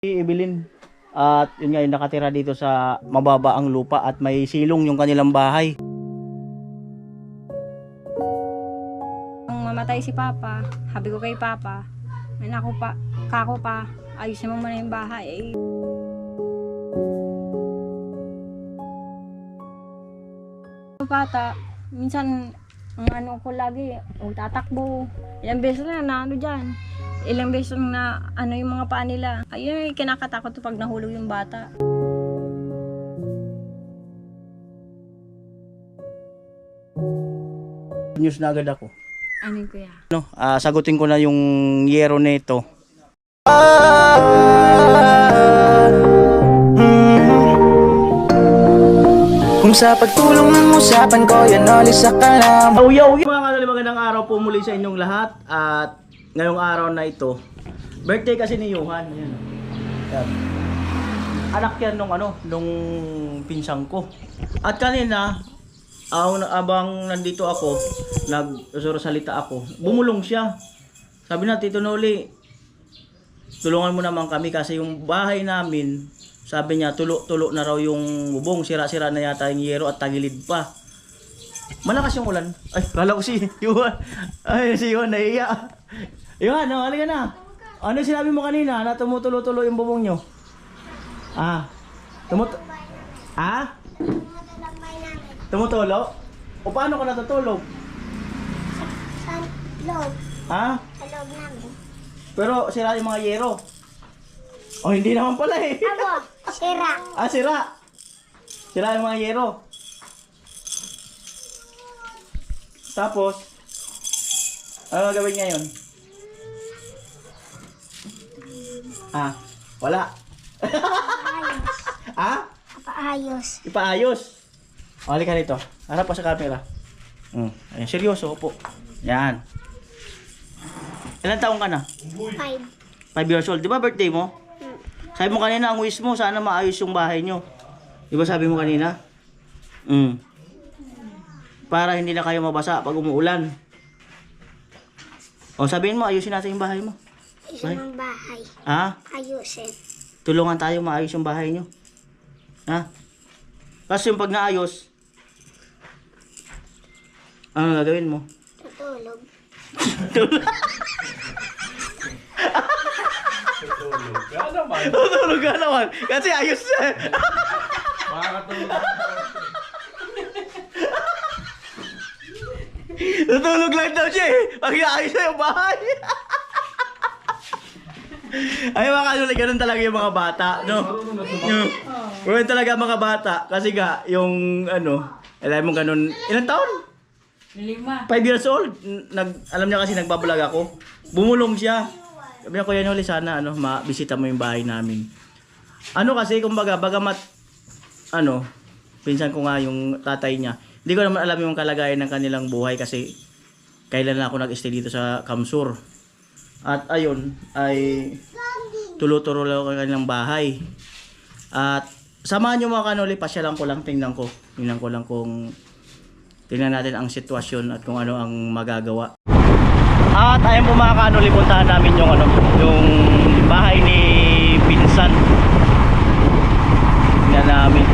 Ibilin. At yun nga yung nakatira dito sa mababa ang lupa at may silong yung kanilang bahay. Nung mamatay si Papa, sabi ko kay Papa, ako pa, kako pa, ayusin mo muna yung bahay. Bata, minsan ang ano ko lagi, tatakbo. Ilang beses na ano dyan. Ilang beses na ano yung mga paa nila. Ayun, kinakatakot pag nahulog yung bata. News na agad ako. Ano kuya? No, sagutin ko na yung yero nito. Kung sa pagtulong ng usapan ko, yan ulit sa kalam. Yo! Mga magandang araw po muli sa inyong lahat. At ngayong araw na ito, birthday kasi ni Johan. Ayan. Ayan. Anak yan nung pinsang ko. At kanina, abang nandito ako, nagsusursalita ako, bumulong siya. Sabi na, Tito Noli, tulungan mo naman kami kasi yung bahay namin, sabi niya, tulo na raw yung bubong, sira-sira na yata yung yero at tagilid pa. Malakas yung ulan. Ay, kala ko si Yuhan. Ay, si Yuhan, nahiya. Yuhan, halika na. Ano yung sinabi mo kanina na tumutulo-tulo yung bubong nyo? Tumutulo? O paano ka natutulog? Sa loob. Sa loob namin. Pero sira yung mga yero. O hindi naman pala eh. Ako, sira. Sira. Sira yung mga yero. Tapos, ano gagawin ngayon? Wala. Paayos. Ipaayos. O, halika rito. Harap pa sa camera. Ayan, seryoso po. Yan. Ilan taong ka na? 5. 5 years old. Di ba birthday mo? Sabi mo kanina, ang wish mo, sana maayos yung bahay nyo. Di ba sabi mo kanina? Para hindi na kayo mabasa pag umuulan. O, sabihin mo, ayusin natin yung bahay mo. Ayusin ang bahay. Ayusin. Tulungan tayo maayos yung bahay nyo. Kasi yung pag naayos, ano gagawin mo? Tutulog. Tutulog ka naman. Kasi ayos na. Tutulog lang daw siya eh. Pag naayos na yung bahay. Ay mga kanuli, ganun talaga yung mga bata, no? Ganun talaga mga bata. Kasi nga, yung alam mo ganun, ilang taon? 5 years old. Alam niya kasi nagbablog ako. Bumulong siya. Sabi niya, Kuya Noli, sana mabisita mo yung bahay namin. Kasi, kumbaga, bagamat, pinsan ko nga yung tatay niya. Hindi ko naman alam yung kalagayan ng kanilang buhay kasi kailan na ako nag-stay dito sa Kamsur. At ayun, ay tulo-tulo lang ako kanilang bahay. At samahan nyo mga kanoli, pasyalan ko lang, tingnan ko lang kung tingnan natin ang sitwasyon at kung ano ang magagawa. At ayun po mga kanoli, puntahan namin yung bahay ni pinsan. Tingnan namin.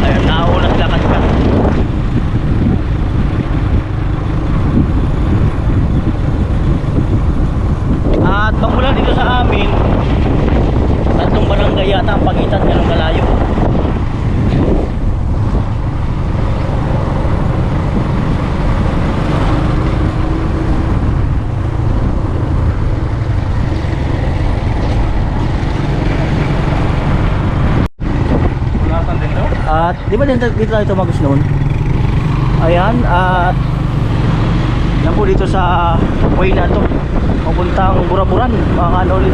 Ayun, nauulat lakad ka. At pagmula dito sa amin, 3 barangay yata ang pagitan, ganun kalayo. At di ba dito tayo tumagos noon? Ayan, at yan po dito sa way na to, papuntang Buraburan mga kanoli.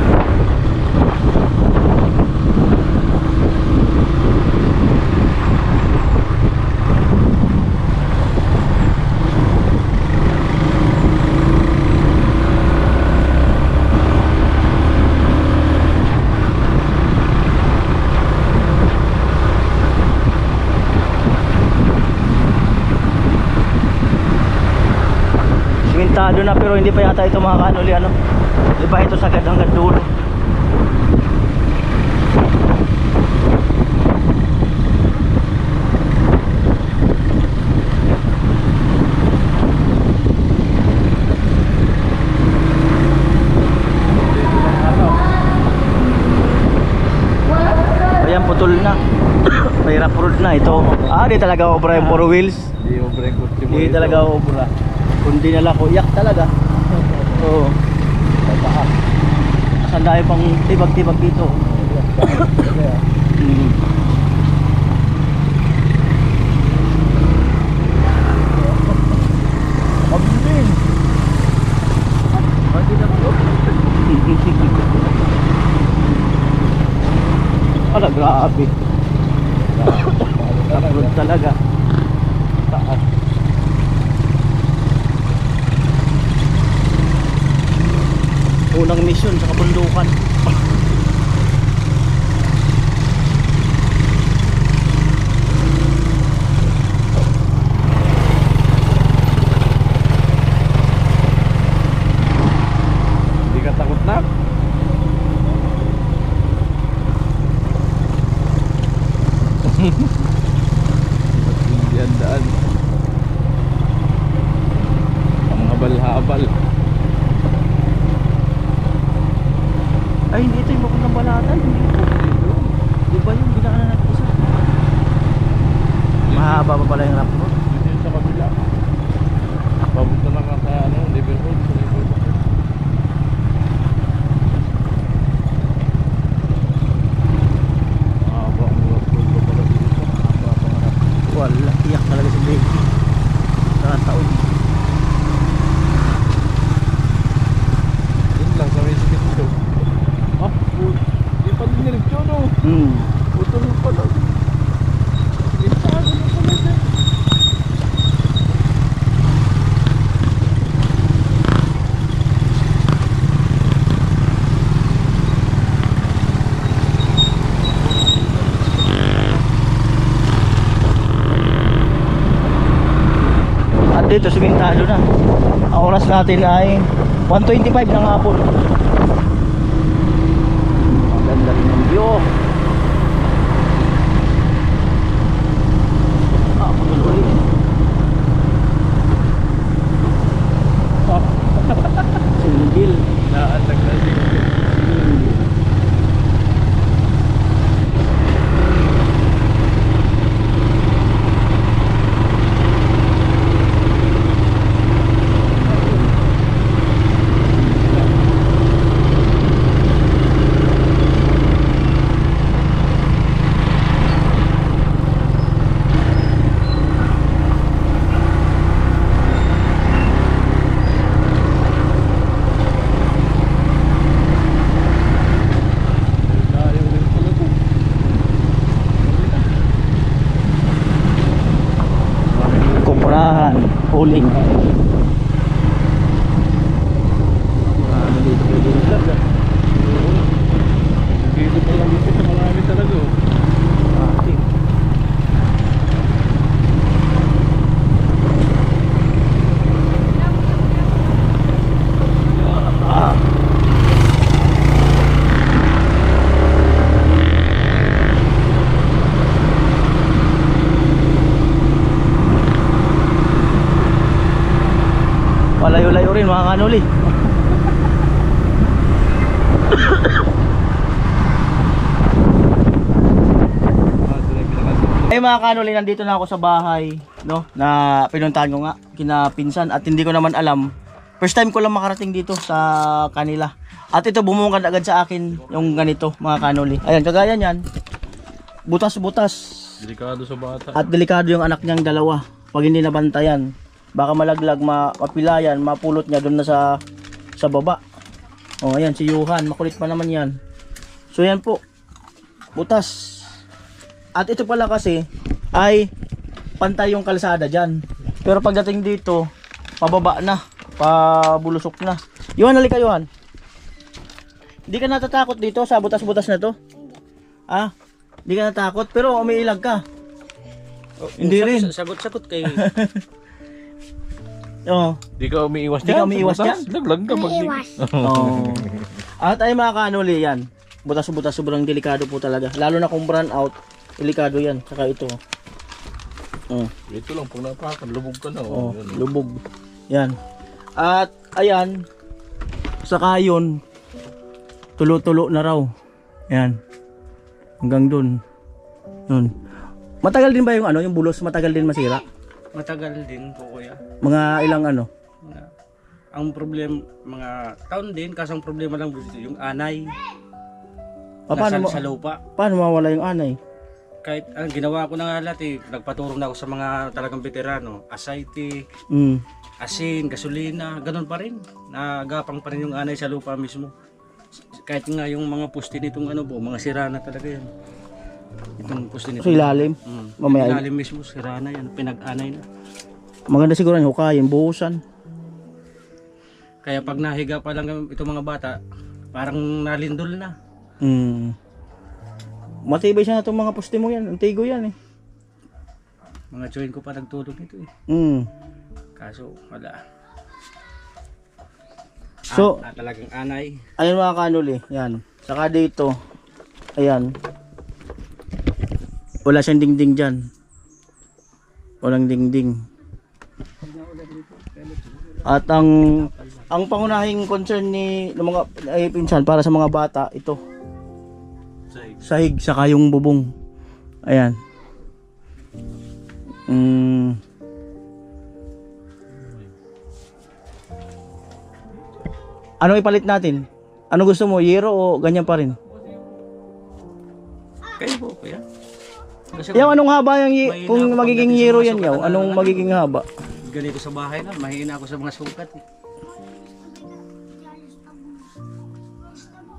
Simentado na pero hindi pa yata ito mga kanuli ano. Di ba ito sagad hanggang dulo. Ayan, putol na. Mahirap road na ito. Di talaga obra yung 4 wheels. Hindi mo break kotse mo. Hindi talaga obra. Kundi na lang kuyak talaga. Oo. Taas. Asan dahil pang tibag-tibag dito. Mm. Pagbiling. Pati na po. Ala, grabe. Road talaga. Taas. Unang mission sa kabundukan. Hindi ka takot na? Hindi ang daan. Ang habal-habal. Ay, hindi ito yung papuntang Balatan. Hindi ito. Di ba yung binaan na natin isa? Mahaba pa pala yung rough road. Dito yun sa kabila. Papunta na ka sa Liverpool. Sa Liverpool. Mahaba ang Liverpool pa pala dito. Mahaba pa nga. Wala, iyak talaga si Becky. Nakataon. Yun lang sa may sikit ito. Di pa din niligyo no. Putol mo pala. Isado na pala dyan. At dito, simentado na. Ang oras natin ay 1:25 ng hapon. Maganda rin yung view. Patuloy. Singgil. Naalag na siguro. Kuprahan. Uling. Dito pa lang dito sa marami talaga. Palayo-layo rin mga kanuli. Ay mga kanuli, nandito na ako sa bahay, no? Na pinuntahan ko nga kinapinsan at hindi ko naman alam. First time ko lang makarating dito sa kanila. At ito bumungad agad sa akin yung ganito mga kanuli. Ayan, kagaya niyan. Butas-butas. Delikado sa bata. At delikado yung anak niyang dalawa. Pag hindi nabantayan, baka malaglag, mapilayan, mapulot niya doon na sa baba. Oh, ayan si Johan, makulit pa naman 'yan. So yan po. Butas. At ito pala kasi ay pantay yung kalsada diyan. Pero pagdating dito, pababa na, pabulusok na. Johan, halika Johan. Hindi ka natatakot dito sa butas-butas na to? Ah, hindi ka natakot pero umiilag ka. Hindi rin. Sagot-sagot kay Oo. Di ka umiiwas Di ka umiiwas dyan? Laglag ka pag Naiiwas. Oh. At ay mga kanuli yan. Butas-butas, sobrang delikado po talaga. Lalo na kung brown out, delikado yan. Saka ito. Oh, Ito lang, pag napakan, lubog ka na. oh, Yan. lubog. Yan. At ayan, saka yun, tulo-tulo na raw. Yan. Hanggang dun. Yun. Matagal din ba yung ano, yung bulos? Matagal din masira? Matagal din po kuya. Mga ilang ano? Ang problem, mga taon din, kasi ang problema lang dito, yung anay. Paano, Sa lupa. paano mawala yung anay? Kahit ginawa ko na nga lahat eh, nagpaturo na ako sa mga talagang veterano. Asayte, Mm. asin, gasolina, ganun pa rin. Nagapang pa rin yung anay sa lupa mismo. Kahit nga yung mga puste nitong ano po, mga sira na talaga yan. Itong puste nito. So ilalim? Mamaya- Ilalim mismo, sira na yan, pinag-anay na. Maganda siguro yung hukayin, buhusan. Kaya pag nahiga pa lang itong mga bata, parang nalindol na. Mm. Matibay siya na itong mga poste mo yan. Antigo yan eh. Mga join ko pa nagtulog nito eh. Mm. Kaso wala. So, Talagang anay. ayun mga kanuli. Yan. Saka dito. Ayan. Wala siyang dingding dyan. Walang dingding. At ang pangunahing concern ni ng mga pinsan para sa mga bata ito. Sahig saka yung bubong. Ayan. Ano ipalit natin? Ano gusto mo? Yero o ganyan pa rin? Kayo po kuya. Kasi Yung anong haba yung kung Mahina ako magiging pagdating sa yero mga yan sukat yaw? na Anong ano? magiging haba? ganito sa bahay na, mahina ako sa mga sukat eh.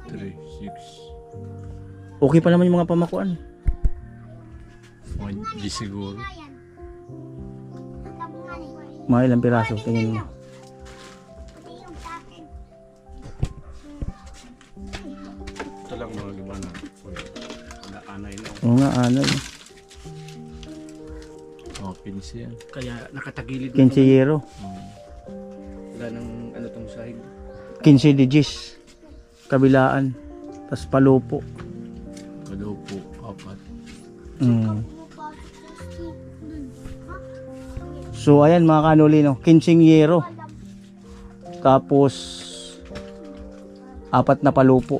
3, 6, Okay pa naman yung mga pamakuan. 1 G siguro. Mga ilang piraso, tingin mo. Ito lang mga gimana. Wala anay na. Oo nga, ano eh. Oh, 15 yan. Kaya nakatagilid na 15 ito. yero. Wala nang ano tong sahig. 15 digis. Kabilaan. Tapos palupo. Kalupo, 4. Mm. So ayan mga kanuli no, 15 yero. Tapos 4 na palupo.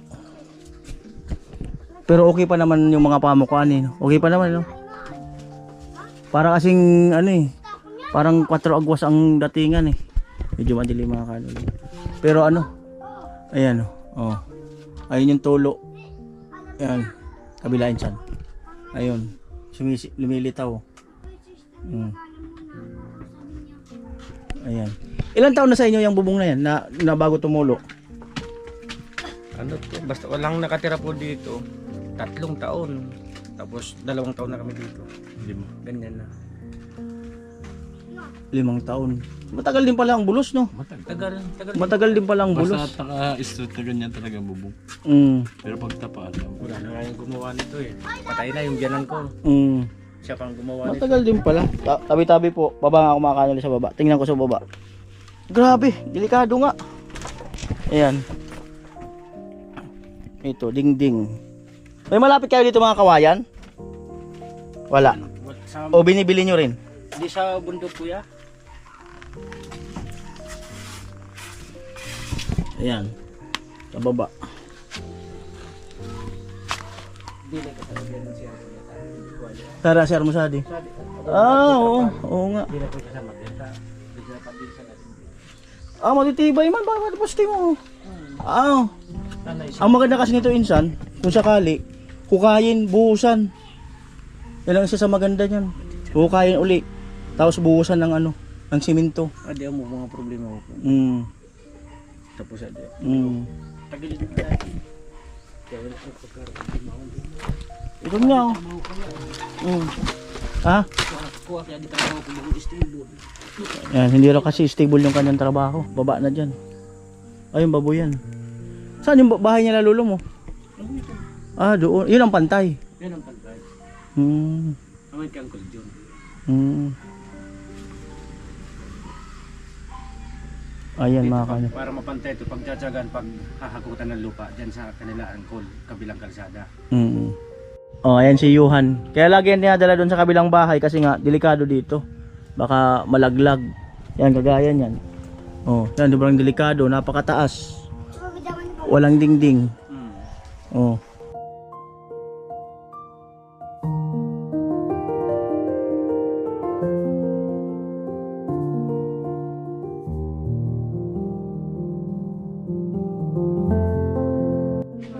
Pero okay pa naman yung mga pamukuan eh. No? Okay pa naman no. Para kasing ano eh. Parang 4 agwas ang datingan eh. Medyo madilim mga kanuli. Pero ano? Ayan oh. Ayun yung tulo. Ayan. Kabilain siyan. Ayun. Lumilitaw. Ayan. Ilan taon na sa inyo yung bubong na yan na bago tumulo? Ano to? Basta walang nakatira po dito. 3 taon. Tapos 2 taon na kami dito. 5. Ganyan na. 5 taon. Matagal din pala ang bulos no? Tagal. Matagal din pala ang bulos. Basta taka-straight na ganyan talaga bubong. Pero pag tapa, alam ko. Wala na nga yung gumawa nito eh. Patay na yung biyanan ko. Siya pang gumawa nito. Matagal din pala. Tabi-tabi po. Baba nga ako mga kanuli sa baba. Tingnan ko sa baba. Grabe. Delikado nga. Ayan. Ito. Ding-ding. May malapit kayo dito mga kawayan? Wala. Sa, O binibili nyo rin? di sa bundok kuya. Ayan. Sa baba. Tara, Sir Musadi. Oo. Oo nga. Matitibay man. Bakit poste mo? Ang maganda kasi nito insan, kung sakali, hukayin, buhusan. Yan ang isa sa maganda niyan. Hukayin uli. Tapos buhusan ng ano, ng simento. Adi mo mga problema ko. Tapos adi. Tagilid na natin. Kaya wala ko pagkaroon. Ito nga oh. Ha? Kuha kaya di tayo ako yung stable. Yan, hindi raw kasi stable yung kanyang trabaho. Baba na dyan. Ayun, baboy yan. Saan yung bahay niya lolo mo? Doon. Yun ang pantay. Yan ang pantay. Awit kang kuljon. Ayan Dito, mga kanyo. para mapantay ito, pagtsatsagan, pag hahagutan ng lupa, dyan sa kanila angkol, kabilang kalsada. Mm. Oh, ayan si Yuhan. Kaya lagi yan dinadala doon sa kabilang bahay kasi nga delikado dito. Baka malaglag. Yan kagaya niyan. Oh, yan sobrang delikado, napakataas. Walang dingding. Oh.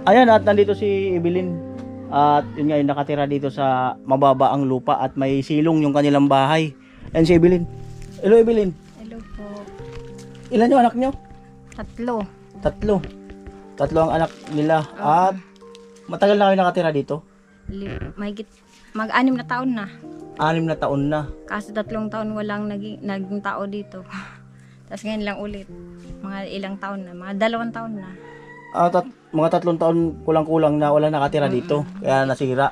Ayan, at nandito si Evelyn. At yun nga yung nakatira dito sa mababa ang lupa at may silong yung kanilang bahay. Ayan si Evelyn. Hello Evelyn. Hello po. Ilan yung anak nyo? 3. Tatlo ang anak nila. At matagal na kayo nakatira dito? Mag-6 na taon na. 6 na taon na. Kasi 3 taon walang naging tao dito. Tapos ngayon lang ulit. Mga ilang taon na. Mga 2 taon na. Mga 3 taon kulang-kulang na wala nakatira dito. Kaya nasira.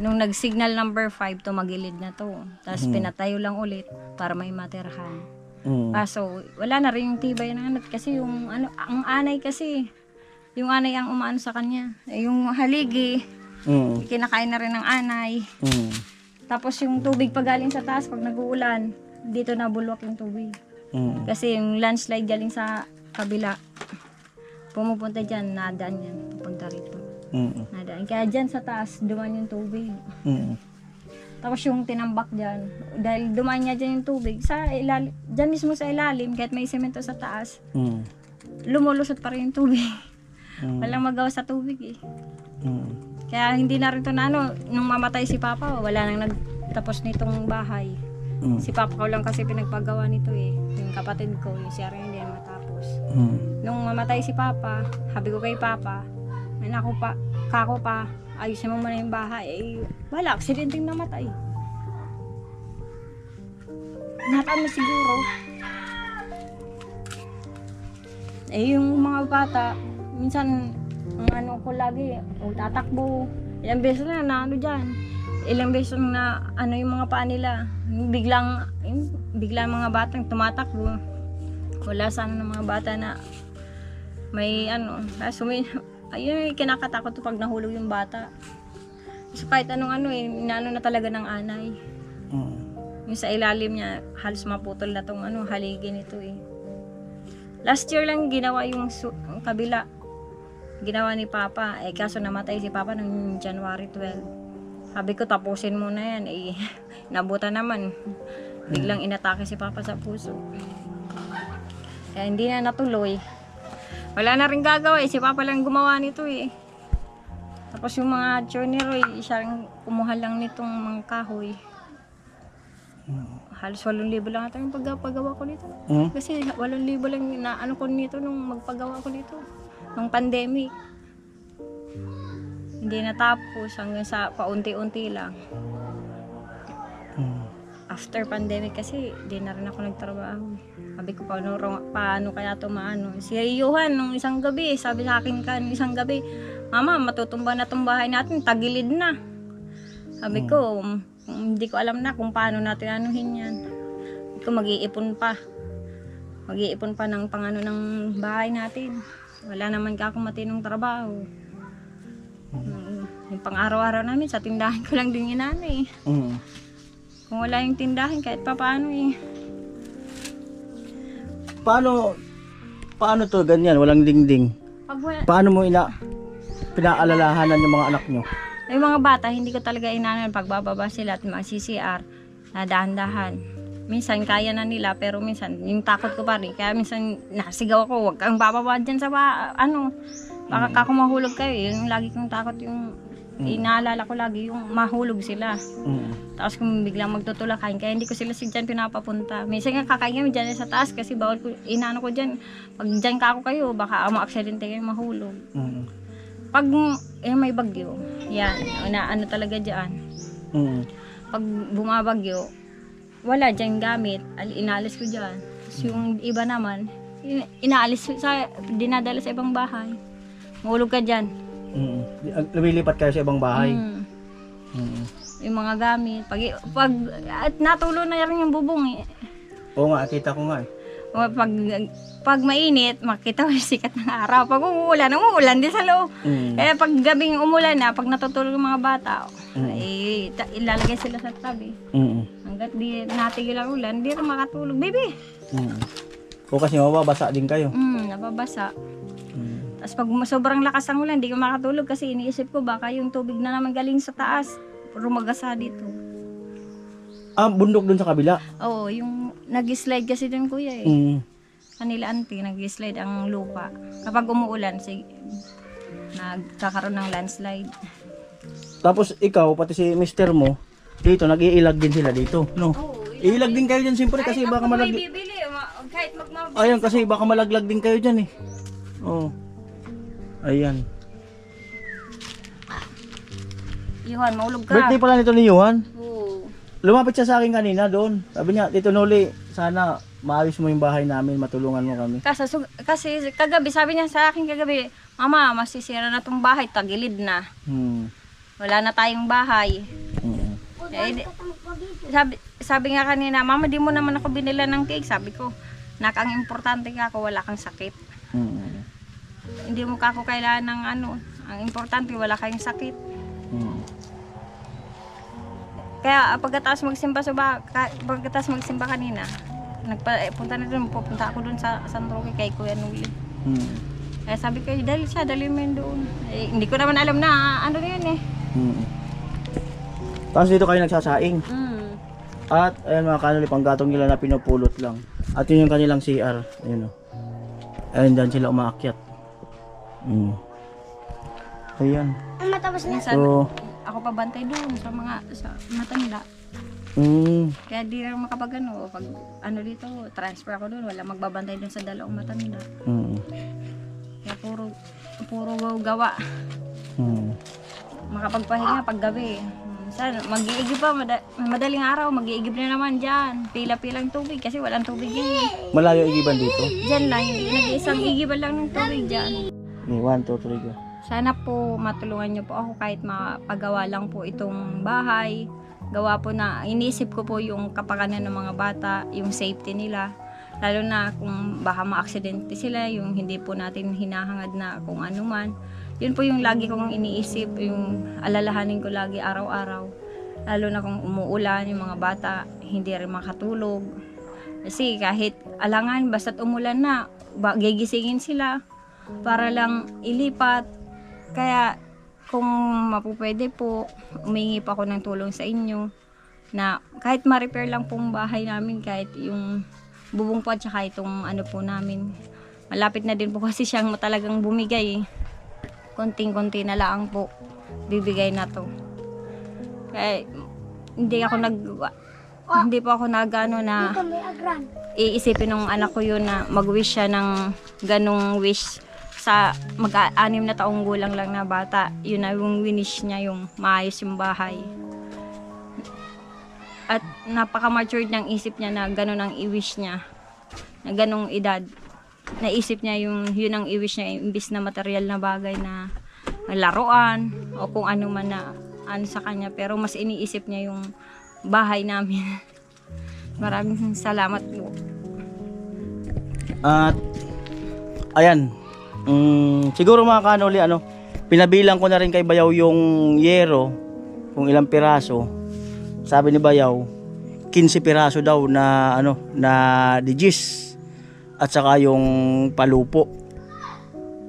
Nung nag-signal number 5, tumagilid na to. Tapos pinatayo lang ulit para may matirahan. Kaso, wala na rin yung tibay ng anak. Kasi yung ang anay kasi, yung anay ang umaano sa kanya. Yung haligi, kinakain na rin ng anay. Tapos yung tubig pag galing sa taas, pag nag-uulan, dito nabulwak yung tubig. Kasi yung landslide galing sa kabila, pumupunta dyan, nadaan yan, pupunta rito. Nadaan. Kaya dyan sa taas, duman yung tubig. Tapos yung tinambak dyan, dahil dumaan niya dyan yung tubig, sa ilalim, dyan mismo sa ilalim, kahit may semento sa taas, lumulusot pa rin yung tubig. Walang magawa sa tubig eh. Kaya hindi na rin to na nung mamatay si Papa, wala nang nagtapos nitong bahay. Si Papa ko lang kasi pinagpagawa nito eh. Yung kapatid ko, yung siya rin hindi matapos. Nung mamatay si Papa, sabi ko kay Papa, kako pa, ayusin mo muna yung bahay. Eh, wala, aksidenteng namatay. Nataan na siguro. Eh, yung mga bata, minsan, ang ko lagi, tatakbo. Ilang beses na dyan. Ilang beses na yung mga paa nila. Biglang mga batang tumatakbo. Wala sana ng mga bata na may ayun, kinakatakot to pag nahulog yung bata. So kahit inaano na talaga ng anay. Yung sa ilalim niya, halos maputol na tong haligi nito eh. Last year lang ginawa yung kabila. Ginawa ni Papa. Eh kaso namatay si Papa noong January 12. Sabi ko tapusin mo na yan. Eh, nabuta naman. Biglang inatake si Papa sa puso. Kaya hindi na natuloy. Wala na rin gagawa eh. Si Papa lang gumawa nito eh. Tapos yung mga turnero eh, siya rin kumuha lang nitong mga kahoy. Halos 8,000 lang ata yung paggawa ko nito. Kasi 8,000 lang na ko nito nung magpagawa ko nito. Nung pandemic. Hindi natapos hanggang sa paunti-unti lang. After pandemic kasi, di na rin ako nagtrabaho. Sabi ko, paano kaya ito maano? Si Yuhan, nung isang gabi, sabi sa akin isang gabi, Mama, matutumba na itong bahay natin, tagilid na. Sabi ko, hindi ko alam na kung paano natin anuhin yan. Sabi ko, mag-iipon pa. Mag-iipon pa ng pangano ng bahay natin. Wala naman ka akong matinong trabaho. Yung pang-araw-araw namin, sa tindahan ko lang din inano eh. Kung wala yung tindahan, kahit pa paano eh. Paano to ganyan? Walang dingding. Paano mo pinaalalahanan yung mga anak nyo? Yung mga bata, hindi ko talaga inaano pagbababa sila at mga CCR na dahan-dahan. Minsan kaya na nila pero minsan yung takot ko pa rin. Kaya minsan nasigaw ako, huwag kang bababa dyan sa baka kako mahulog kayo. Yung lagi kong takot yung inaalala ko lagi yung mahulog sila. Tapos kung biglang magtutulakan, kaya hindi ko sila dyan pinapapunta. Minsan nga kakain kami dyan sa taas kasi bawal ko, inaano ko dyan. Pag dyan kako kayo, baka ma-aksidente kayo mahulog. Pag may bagyo, yan, ano talaga dyan. Pag bumabagyo, wala dyan gamit, inaalis ko dyan. Tapos yung iba naman, dinadala sa ibang bahay. Mahulog ka dyan. Lumilipat kayo sa ibang bahay. Yung mga gamit. Pag at natulo na rin yung bubong eh. Oo nga, kita ko nga eh. O, pag mainit, makita mo yung sikat ng araw. Pag umuulan din sa loob. Kaya pag gabing umulan na, pag natutulog yung mga bata, ilalagay sila sa tabi. Hanggat di natigil ang ulan, di rin makatulog. Baby! O kasi mababasa din kayo. Nababasa. Tapos pag sobrang lakas ang ulan, di ko makatulog kasi iniisip ko baka yung tubig na naman galing sa taas, rumagasa dito. Bundok dun sa kabila. Oo, yung nag-slide kasi dun kuya Kanila auntie, nag-slide ang lupa. Kapag umuulan, nagkakaroon ng landslide. Tapos ikaw, pati si mister mo, dito, nag-iilag din sila dito, no? Iilag din kayo dyan siyempre kasi baka malaglag. Bibili, kahit Ayan, kasi baka malaglag din kayo dyan Ayan. Yuhan, maulog ka. Birthday pala nito ni Yuhan. Oo. Lumapit siya sa akin kanina doon. Sabi niya, Tito Noli, sana maayos mo yung bahay namin, matulungan mo kami. Kasi kagabi, sabi niya sa akin kagabi, Mama, masisira na tong bahay, tagilid na. Wala na tayong bahay. Sabi nga kanina, Mama, di mo naman ako binila ng cake. Sabi ko, ang importante ka ako, wala kang sakit. Hindi mo ka ako kailangan ng ang importante, wala kayong sakit. Kaya pagkatapos magsimba kanina, punta ako dun sa San Roque kay Kuya Nuli. Kaya sabi ko, dali mo yun doon. Hindi ko naman alam na ano yun Tapos dito kayo nagsasaing. At ayan mga kanoli, panggatong nila na pinupulot lang. At yun yung kanilang CR. Ayun Ayun dyan sila umaakyat. Ayan. Matapos na. So, ako pa bantay doon sa matanda. Kaya di rin makapag pag dito, transfer ako doon, wala magbabantay doon sa dalawang matanda. Kaya puro gawa. Makapagpahinga pag gabi. Sana mag-iigib pa, madaling araw, mag-iigib na naman dyan. Pila-pilang tubig kasi walang tubig yan. Malayo igiban dito? Dyan lang, nag-iisang igiban lang ng tubig dyan. 1, 2, 3, go. Sana po matulungan niyo po ako kahit mapagawa lang po itong bahay. Gawa po na, iniisip ko po yung kapakanan ng mga bata, yung safety nila. Lalo na kung baka ma-aksidente sila, yung hindi po natin hinahangad na kung ano man. Yun po yung lagi kong iniisip, yung alalahanin ko lagi araw-araw. Lalo na kung umuulan, yung mga bata hindi rin makatulog. Kasi kahit alangan, basta't umulan na, gigisingin sila para lang ilipat. Kaya kung mapupwede po, umingi pa ako ng tulong sa inyo na kahit ma-repair lang pong bahay namin, kahit yung bubong po at saka itong po namin. Malapit na din po kasi siyang talagang bumigay. Konting-konti na lang po bibigay na to. Kaya hindi po ako nagano na iisipin ng anak ko yun na mag-wish siya ng ganong wish sa mag-6 na taong gulang lang na bata. Yun na yung winish niya, yung maayos yung bahay. At napaka-matured ng isip niya na ganon ang i-wish niya. Na ganong edad. Naisip niya yun ang i-wish niya, imbis na material na bagay na laruan o kung ano man na sa kanya, pero mas iniisip niya yung bahay namin. Maraming salamat po. At ayan, siguro mga kanoli, pinabilang ko na rin kay Bayaw yung yero kung ilang piraso. Sabi ni Bayaw 15 piraso daw na na digis at saka yung palupo.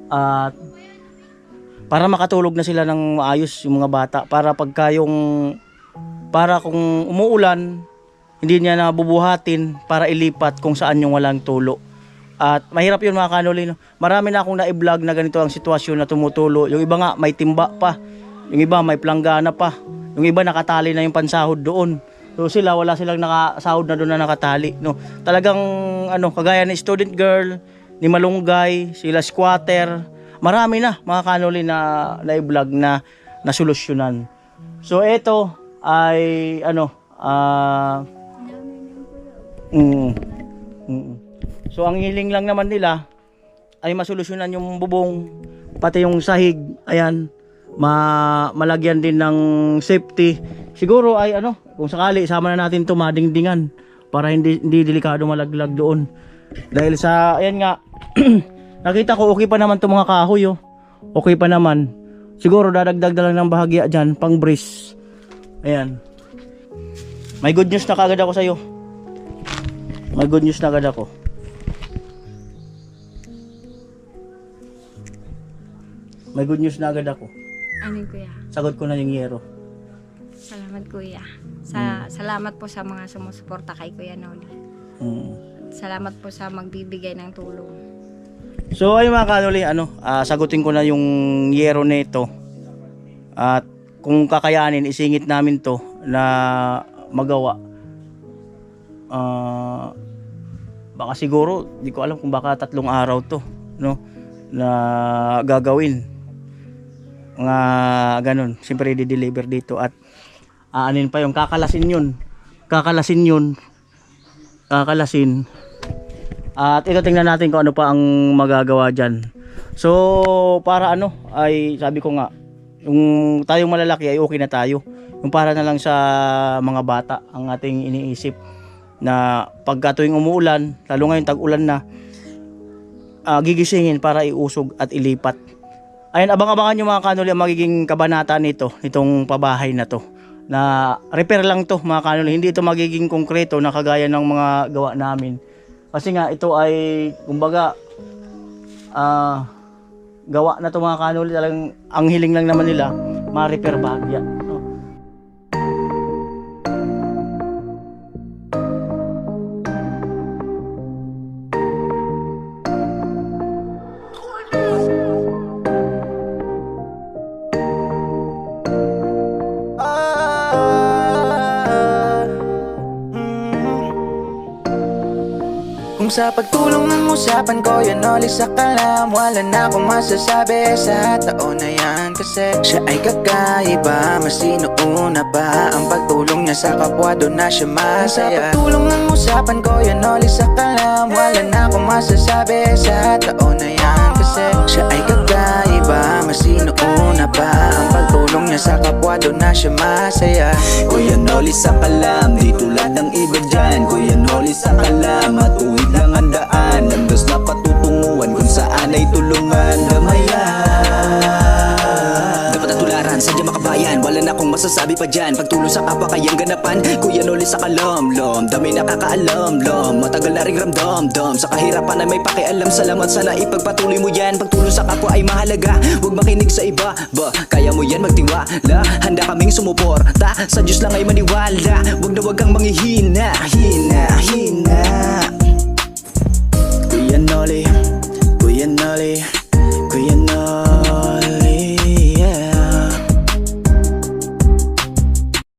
At para makatulog na sila ng maayos yung mga bata, para kung umuulan, hindi niya nabubuhatin para ilipat kung saan yung walang tulo. At mahirap yun mga kanoli. Marami na akong na-vlog na ganito ang sitwasyon na tumutulo. Yung iba nga may timba pa, yung iba may planggana pa, yung iba nakatali na yung pansahod doon. So wala silang nakasahod na doon na nakatali. Talagang kagaya ni student girl, ni malunggay, sila squatter, marami na mga kanoli na i-vlog na nasolusyonan. So ito ay So ang hiling lang naman nila ay masolusyonan yung bubong, pati yung sahig, ayan, malagyan din ng safety. Siguro ay kung sakali isama na natin to madingdingan para hindi delikado malaglag doon. Dahil sa, ayan nga, nakita ko okay pa naman itong mga kahoy, oh. Okay pa naman. Siguro dadagdag na lang ng bahagya dyan, pang breeze. Ayan. May good news na kagad ako sa'yo. May good news na agad ako. May good news na agad ako. Ano yun, kuya? Sagot ko na yung yero. Salamat, kuya. Salamat po sa mga sumusuporta kay Kuya Noli. Salamat po sa magbibigay ng tulong. So ay mga kanoli, sagutin ko na yung yero nito. At kung kakayanin, isingit namin to na magawa. Baka siguro, di ko alam kung baka 3 araw to, no, na gagawin. Nga ganun, siyempre i-deliver dito at aanin pa yung kakalasin yun. At ito tingnan natin kung ano pa ang magagawa dyan. So para ay sabi ko nga, yung tayong malalaki ay okay na tayo. Yung para na lang sa mga bata ang ating iniisip na pagka tuwing umuulan, lalo ngayon tag-ulan na, gigisingin para iusog at ilipat. Ayun, abang-abangan nyo mga kanuli ang magiging kabanata nitong pabahay na to. Na repair lang to mga kanuli, hindi ito magiging konkreto na kagaya ng mga gawa namin. Kasi nga ito ay kumbaga gawa na to mga kanuli, talagang ang hiling lang naman nila ma-repair bahagya. Kung sa pagtulong ng usapan ko yan ulit sa kalam, wala na akong masasabi sa taon na yan. Kasi siya ay kakaiba, mas sinuuna pa ang pagtulong niya sa kapwa, doon na siya masaya. Kung sa pagtulong ng usapan ko yan ulit sa kalam, wala na akong masasabi sa taon na yan. Kasi siya ay kakaiba, mas sinuuna pa ang pagtulong niya sa kapwa, doon na siya masaya. Kuya Noli sa kalam, di tulad ng iba dyan. Kuya Noli sa kalam, matuwid lang ang daan. Landas na patutunguhan kung saan ay tulungan damayan. Dapat natularan, sadya makabayan, wala na akong masasabi pa dyan. Pagtulong sa kapwa kayang ganapan. Kuya Noli sa kalam, lom, dami nakakaalam, lom. Matagal na ring ramdam, dam. Sa kahirapan ay may pakialam, salamat sana ipagpatuloy mo yan. Pagtulong sa kapwa ay mahalaga, huwag makinig sa iba. Kaya mo yan, magtiwala, handa kaming sumuporta. Sa Diyos lang ay maniwala, huwag na huwag kang manghihina. Kuya Noli, Kuya Noli.